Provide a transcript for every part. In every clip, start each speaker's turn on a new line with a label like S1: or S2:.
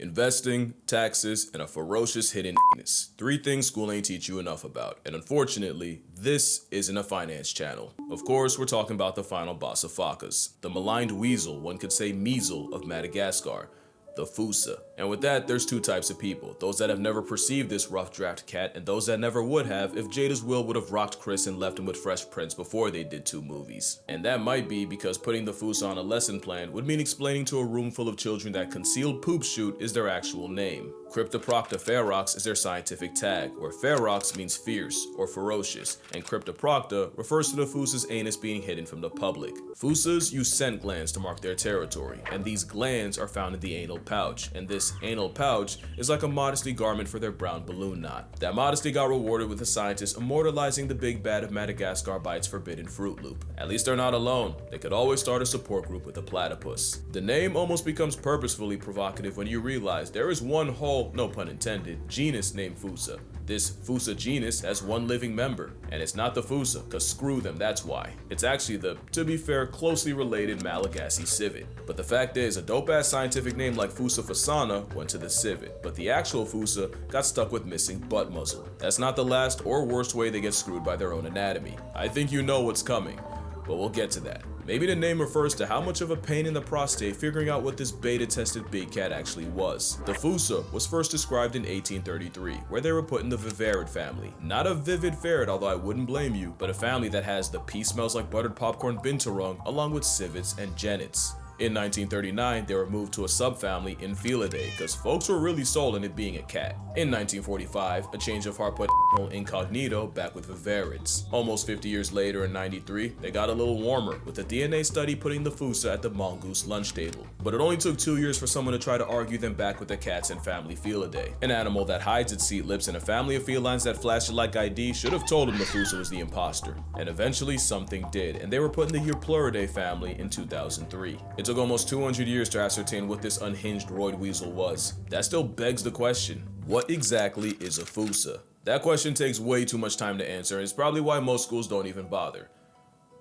S1: Investing, taxes, and a ferocious hidden penis. 3 things school ain't teach you enough about. And unfortunately, this isn't a finance channel. Of course, we're talking about the final boss of Focas, the maligned weasel, one could say measle, of Madagascar, the Fossa. And with that, there's 2 types of people. Those that have never perceived this rough draft cat, and those that never would have if Jada's will would have rocked Chris and left him with Fresh Prince before they did 2 movies. And that might be because putting the Fossa on a lesson plan would mean explaining to a room full of children that concealed poop shoot is their actual name. Cryptoprocta ferox is their scientific tag, where ferox means fierce or ferocious, and cryptoprocta refers to the Fossa's anus being hidden from the public. Fossas use scent glands to mark their territory, and these glands are found in the anal pouch, and this anal pouch is like a modesty garment for their brown balloon knot. That modesty got rewarded with the scientists immortalizing the big bad of Madagascar by its forbidden Fruit Loop. At least they're not alone. They could always start a support group with a platypus. The name almost becomes purposefully provocative when you realize there is one whole, no pun intended, genus named Fossa. This Fossa genus has 1 living member, and it's not the Fossa, cause screw them, that's why. It's actually the, to be fair, closely related Malagasy civet. But the fact is, a dope-ass scientific name like Fossa fossana went to the civet, but the actual Fossa got stuck with missing butt muzzle. That's not the last or worst way they get screwed by their own anatomy. I think you know what's coming, but we'll get to that. Maybe the name refers to how much of a pain in the prostate figuring out what this beta-tested big cat actually was. The Fossa was first described in 1833, where they were put in the vivarid family. Not a vivid ferret, although I wouldn't blame you, but a family that has the pee smells like buttered popcorn binturong along with civets and genets. In 1939, they were moved to a subfamily in Felidae, because folks were really sold on it being a cat. In 1945, a change of heart put incognito back with vivarids. Almost 50 years later in 93, they got a little warmer, with a DNA study putting the Fossa at the mongoose lunch table. But it only took 2 years for someone to try to argue them back with the cats in family Felidae. An animal that hides its seat lips in a family of felines that flash it like ID should have told them the Fossa was the imposter. And eventually something did, and they were put in the Eupluridae family in 2003. It took almost 200 years to ascertain what this unhinged roid weasel was. That still begs the question, what exactly is a Fossa? That question takes way too much time to answer, and it's probably why most schools don't even bother.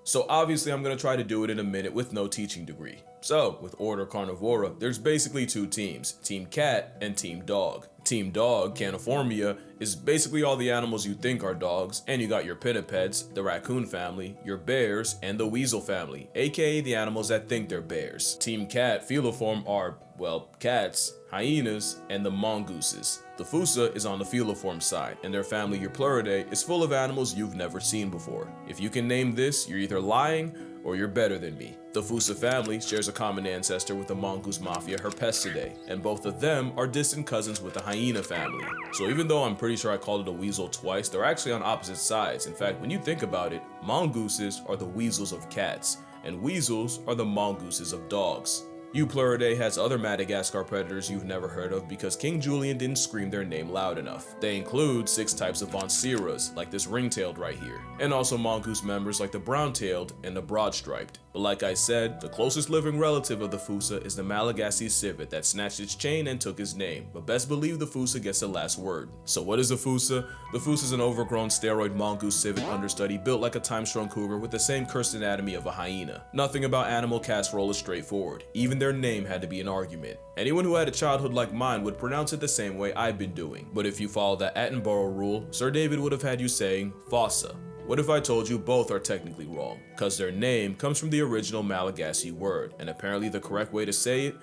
S1: So obviously I'm going to try to do it in a minute with no teaching degree. So, with Order Carnivora, there's basically 2 teams, Team Cat and Team Dog. Team Dog, Caniformia, is basically all the animals you think are dogs, and you got your pinnipeds, the raccoon family, your bears, and the weasel family, aka the animals that think they're bears. Team Cat, Feliform are, well, cats, hyenas, and the mongooses. The Fossa is on the Feliform side, and their family Eupluridae is full of animals you've never seen before. If you can name this, you're either lying or you're better than me. The Fossa family shares a common ancestor with the mongoose mafia Herpestidae, and both of them are distant cousins with the hyena family. So even though I'm pretty sure I called it a weasel twice, they're actually on opposite sides. In fact, when you think about it, mongooses are the weasels of cats, and weasels are the mongooses of dogs. Eupluridae has other Madagascar predators you've never heard of because King Julian didn't scream their name loud enough. They include 6 types of Vonceras, like this ring-tailed right here, and also mongoose members like the brown-tailed and the broad-striped. But like I said, the closest living relative of the Fossa is the Malagasy civet that snatched its chain and took his name, but best believe the Fossa gets the last word. So what is the Fossa? The Fossa is an overgrown steroid mongoose civet understudy built like a time-strung cougar with the same cursed anatomy of a hyena. Nothing about animal casserole is straightforward. Even their name had to be an argument. Anyone who had a childhood like mine would pronounce it the same way I've been doing. But if you follow the Attenborough rule, Sir David would have had you saying Fossa. What if I told you both are technically wrong? Cause their name comes from the original Malagasy word, and apparently the correct way to say it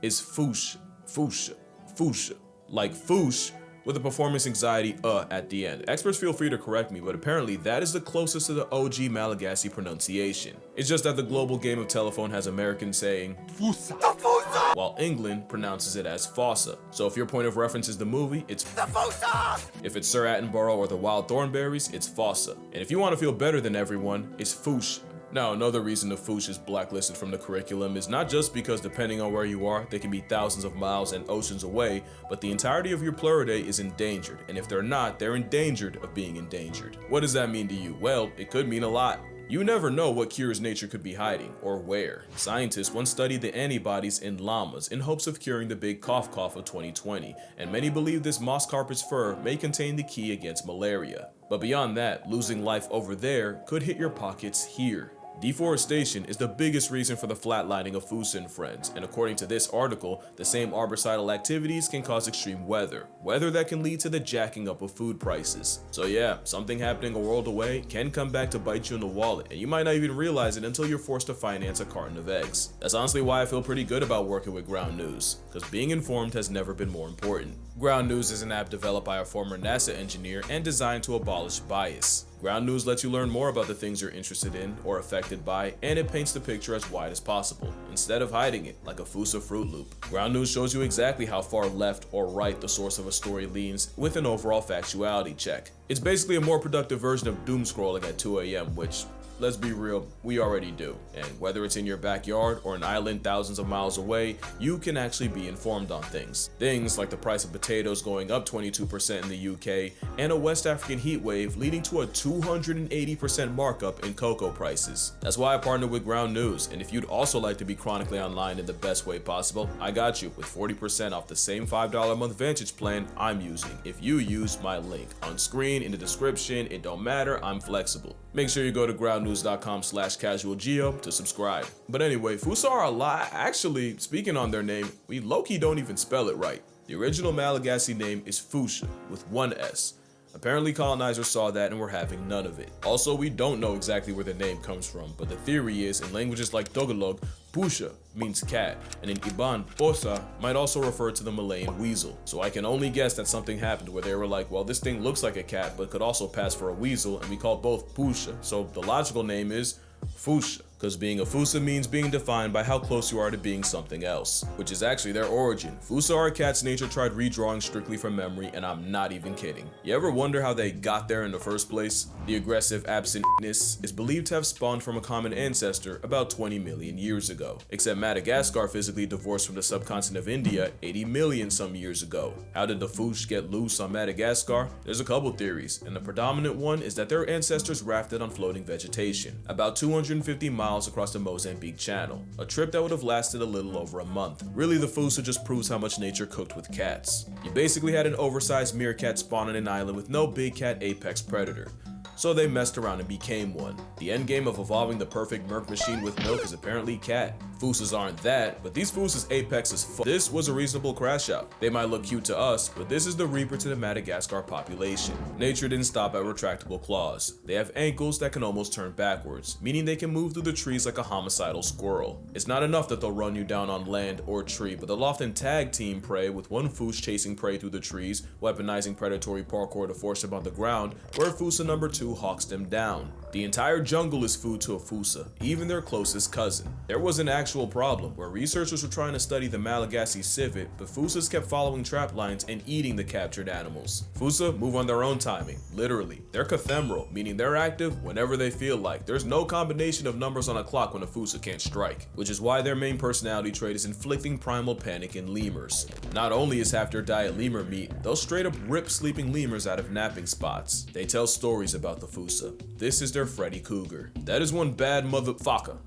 S1: is foosh, like foosh, with a performance anxiety at the end. Experts feel free to correct me, but apparently that is the closest to the OG Malagasy pronunciation. It's just that the global game of telephone has Americans saying Fossa, while England pronounces it as Fossa. So if your point of reference is the movie, it's the Fossa! If it's Sir Attenborough or the Wild Thornberrys, it's Fossa. And if you want to feel better than everyone, it's foosh. Now, another reason the Foosh is blacklisted from the curriculum is not just because depending on where you are, they can be thousands of miles and oceans away, but the entirety of your Eupluridae is endangered, and if they're not, they're endangered of being endangered. What does that mean to you? Well, it could mean a lot. You never know what cures nature could be hiding, or where. Scientists once studied the antibodies in llamas in hopes of curing the big cough of 2020, and many believe this moss carpet's fur may contain the key against malaria. But beyond that, losing life over there could hit your pockets here. Deforestation is the biggest reason for the flatlining of Fossa and friends, and according to this article, the same arborcidal activities can cause extreme weather that can lead to the jacking up of food prices. So yeah, something happening a world away can come back to bite you in the wallet, and you might not even realize it until you're forced to finance a carton of eggs. That's honestly why I feel pretty good about working with Ground News, because being informed has never been more important. Ground News is an app developed by a former NASA engineer and designed to abolish bias. Ground News lets you learn more about the things you're interested in or affected by, and it paints the picture as wide as possible, instead of hiding it like a Fossa Fruit Loop. Ground News shows you exactly how far left or right the source of a story leans with an overall factuality check. It's basically a more productive version of doom scrolling at 2 a.m., which, let's be real, we already do. And whether it's in your backyard or an island thousands of miles away, you can actually be informed on things. Things like the price of potatoes going up 22% in the UK, and a West African heat wave leading to a 280% markup in cocoa prices. That's why I partnered with Ground News, and if you'd also like to be chronically online in the best way possible, I got you with 40% off the same $5 a month Vantage plan I'm using if you use my link on screen, in the description. It don't matter, I'm flexible. Make sure you go to groundnews.com/casualgeo to subscribe. But anyway, Fossa are a lot. Actually, speaking on their name, we low-key don't even spell it right. The original Malagasy name is Fossa with one S. Apparently colonizers saw that and were having none of it. Also, we don't know exactly where the name comes from, but the theory is in languages like Tagalog, Pusha means cat, and in Iban, Fossa might also refer to the Malayan weasel. So I can only guess that something happened where they were like, well, this thing looks like a cat but could also pass for a weasel, and we call both Pusha. So the logical name is Fossa, because being a Fossa means being defined by how close you are to being something else, which is actually their origin. Fossa are a cat's nature tried redrawing strictly from memory, and I'm not even kidding. You ever wonder how they got there in the first place? The aggressive absentness is believed to have spawned from a common ancestor about 20 million years ago, except Madagascar physically divorced from the subcontinent of India 80 million some years ago. How did the Fossa get loose on Madagascar? There's a couple theories, and the predominant one is that their ancestors rafted on floating vegetation, about 250 miles across the Mozambique Channel, a trip that would have lasted a little over a month. Really, the Fossa just proves how much nature cooked with cats. You basically had an oversized meerkat spawn on an island with no big cat apex predator, so they messed around and became one. The endgame of evolving the perfect merc machine with milk is apparently cat. Fossas aren't that, but these Fossas' apex is full. This was a reasonable crash out. They might look cute to us, but this is the reaper to the Madagascar population. Nature didn't stop at retractable claws. They have ankles that can almost turn backwards, meaning they can move through the trees like a homicidal squirrel. It's not enough that they'll run you down on land or tree, but they'll often tag team prey, with one Fossa chasing prey through the trees, weaponizing predatory parkour to force them on the ground, where Fossa number 2 hawks them down. The entire jungle is food to a Fossa, even their closest cousin. There was an actual problem where researchers were trying to study the Malagasy civet, but Fossas kept following trap lines and eating the captured animals. Fossa move on their own timing, literally. They're cathemeral, meaning they're active whenever they feel like. There's no combination of numbers on a clock when a Fossa can't strike, which is why their main personality trait is inflicting primal panic in lemurs. Not only is half their diet lemur meat, they'll straight up rip sleeping lemurs out of napping spots. They tell stories about the Fossa. This is their Freddy Cougar. That is one bad motherfucker.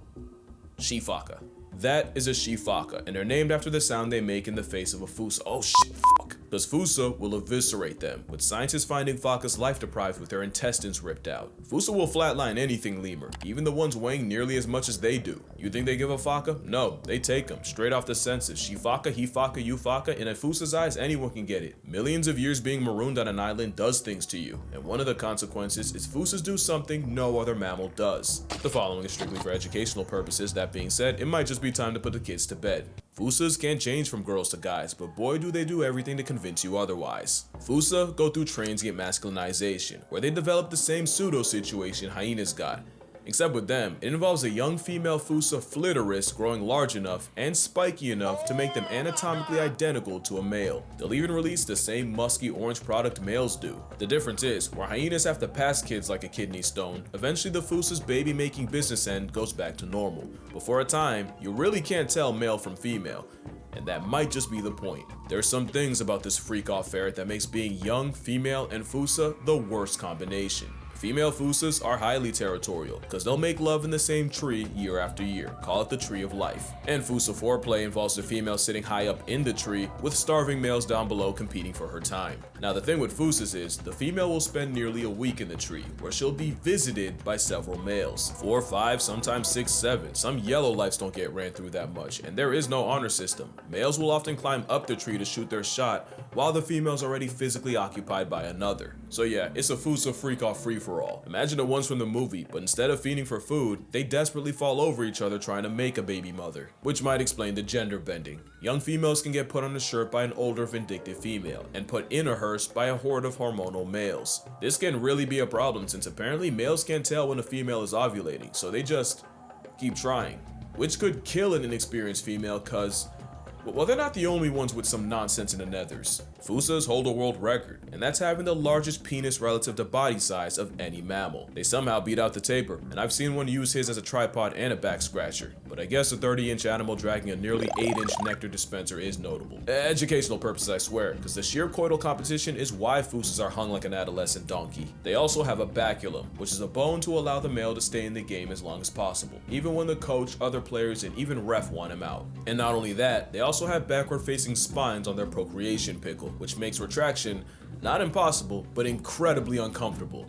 S1: She-fucker. That is a she-fucker, and they're named after the sound they make in the face of a Fossa. Oh shit, fuck. Because Fossa will eviscerate them, with scientists finding Focas life deprived with their intestines ripped out. Fossa will flatline anything lemur, even the ones weighing nearly as much as they do. You think they give a Foca? No, they take them, straight off the senses. She-fucker, he-fucker, you-fucker, and in Fossa's eyes, anyone can get it. Millions of years being marooned on an island does things to you, and one of the consequences is Fossas do something no other mammal does. The following is strictly for educational purposes. That being said, it might just be time to put the kids to bed. Fossas can't change from girls to guys, but boy do they do everything to convince you otherwise. Fossa go through transient masculinization, where they develop the same pseudo-situation hyenas got. Except with them, it involves a young female Fossa flitteris growing large enough and spiky enough to make them anatomically identical to a male. They'll even release the same musky orange product males do. The difference is, where hyenas have to pass kids like a kidney stone, eventually the Fossa's baby-making business end goes back to normal. But for a time, you really can't tell male from female. And that might just be the point. There's some things about this freak-off ferret that makes being young, female, and Fossa the worst combination. Female Fossas are highly territorial, because they'll make love in the same tree year after year, call it the tree of life. And Fossa foreplay involves the female sitting high up in the tree, with starving males down below competing for her time. Now the thing with Fossas is, the female will spend nearly a week in the tree, where she'll be visited by several males. 4, 5, sometimes 6, 7. Some yellow lights don't get ran through that much, and there is no honor system. Males will often climb up the tree to shoot their shot, while the female's already physically occupied by another. So yeah, it's a Fossa freak-off free-for-all. Imagine the ones from the movie, but instead of feeding for food, they desperately fall over each other trying to make a baby mother. Which might explain the gender bending. Young females can get put on a shirt by an older vindictive female, and put in a hearse by a horde of hormonal males. This can really be a problem since apparently males can't tell when a female is ovulating, so they just keep trying. Which could kill an inexperienced female cause, well, they're not the only ones with some nonsense in the nethers. Fossas hold a world record, and that's having the largest penis relative to body size of any mammal. They somehow beat out the tapir, and I've seen one use his as a tripod and a back scratcher. But I guess a 30-inch animal dragging a nearly 8-inch nectar dispenser is notable. Educational purposes, I swear, because the sheer coital competition is why Fossas are hung like an adolescent donkey. They also have a baculum, which is a bone to allow the male to stay in the game as long as possible, even when the coach, other players, and even ref want him out. And not only that, they also have backward-facing spines on their procreation pickle, which makes retraction not impossible, but incredibly uncomfortable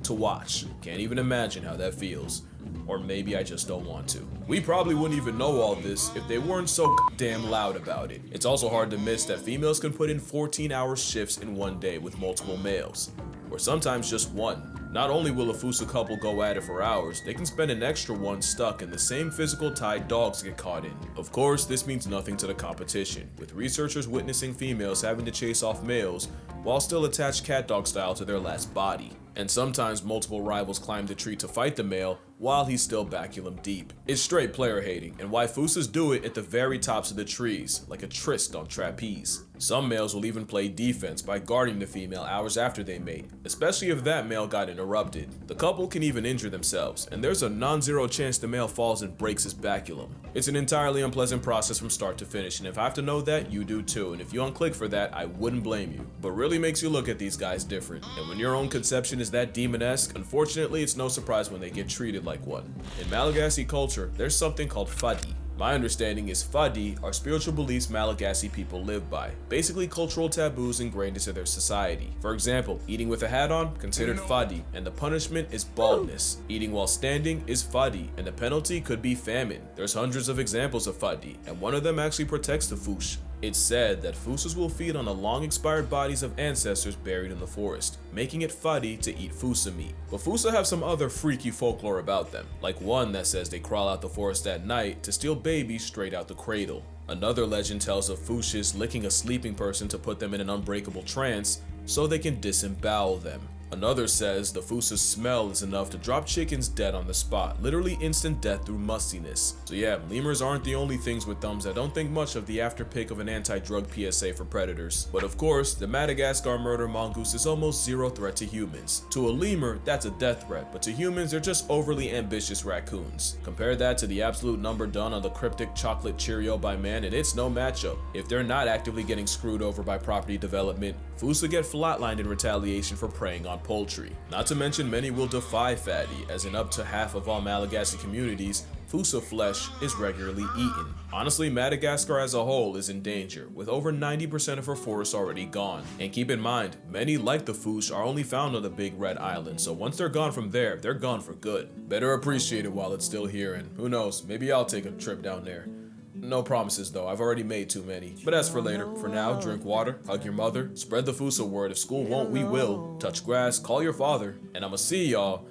S1: to watch. Can't even imagine how that feels. Or maybe I just don't want to. We probably wouldn't even know all this if they weren't so damn loud about it. It's also hard to miss that females can put in 14-hour shifts in one day with multiple males, or sometimes just one. Not only will a Fossa couple go at it for hours, they can spend an extra one stuck in the same physical tie dogs get caught in. Of course, this means nothing to the competition, with researchers witnessing females having to chase off males while still attached cat dog style to their last body. And sometimes multiple rivals climb the tree to fight the male while he's still baculum deep. It's straight player hating, and why Fossas do it at the very tops of the trees, like a tryst on trapeze. Some males will even play defense by guarding the female hours after they mate, especially if that male got interrupted. The couple can even injure themselves, and there's a non-zero chance the male falls and breaks his baculum. It's an entirely unpleasant process from start to finish, and if I have to know that, you do too, and if you unclick for that, I wouldn't blame you. But really makes you look at these guys different, and when your own conception is that demon-esque, unfortunately it's no surprise when they get treated like one. In Malagasy culture, there's something called fadi. My understanding is fadi are spiritual beliefs Malagasy people live by, basically cultural taboos ingrained into their society. For example, eating with a hat on, considered fadi, and the punishment is baldness. Eating while standing is fadi, and the penalty could be famine. There's hundreds of examples of fadi, and one of them actually protects the Fush. It's said that Fossas will feed on the long-expired bodies of ancestors buried in the forest, making it fadi to eat Fossa meat. But Fossa have some other freaky folklore about them, like one that says they crawl out the forest at night to steal babies straight out the cradle. Another legend tells of Fushas licking a sleeping person to put them in an unbreakable trance so they can disembowel them. Another says the Fossa's smell is enough to drop chickens dead on the spot, literally instant death through mustiness. So yeah, lemurs aren't the only things with thumbs that don't think much of the afterpick of an anti-drug PSA for predators. But of course, the Madagascar murder mongoose is almost zero threat to humans. To a lemur, that's a death threat, but to humans, they're just overly ambitious raccoons. Compare that to the absolute number done on the cryptic chocolate Cheerio by man, and it's no matchup. If they're not actively getting screwed over by property development, Fossa get flatlined in retaliation for preying on poultry. Not to mention many will defy fatty, as in up to half of all Malagasy communities, Fossa flesh is regularly eaten. Honestly, Madagascar as a whole is in danger, with over 90% of her forests already gone. And keep in mind, many like the Foss are only found on the Big Red Island, so once they're gone from there, they're gone for good. Better appreciate it while it's still here, and who knows, maybe I'll take a trip down there. No promises though, I've already made too many. But as for later, for now, drink water, hug your mother, spread the Fossa word. If school won't, we will. Touch grass, call your father, and I'ma see y'all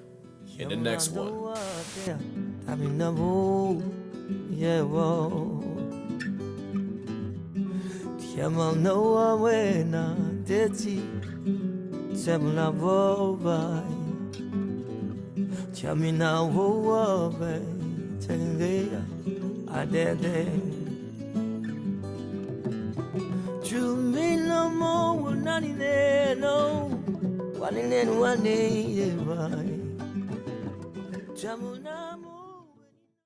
S1: in the next one.
S2: One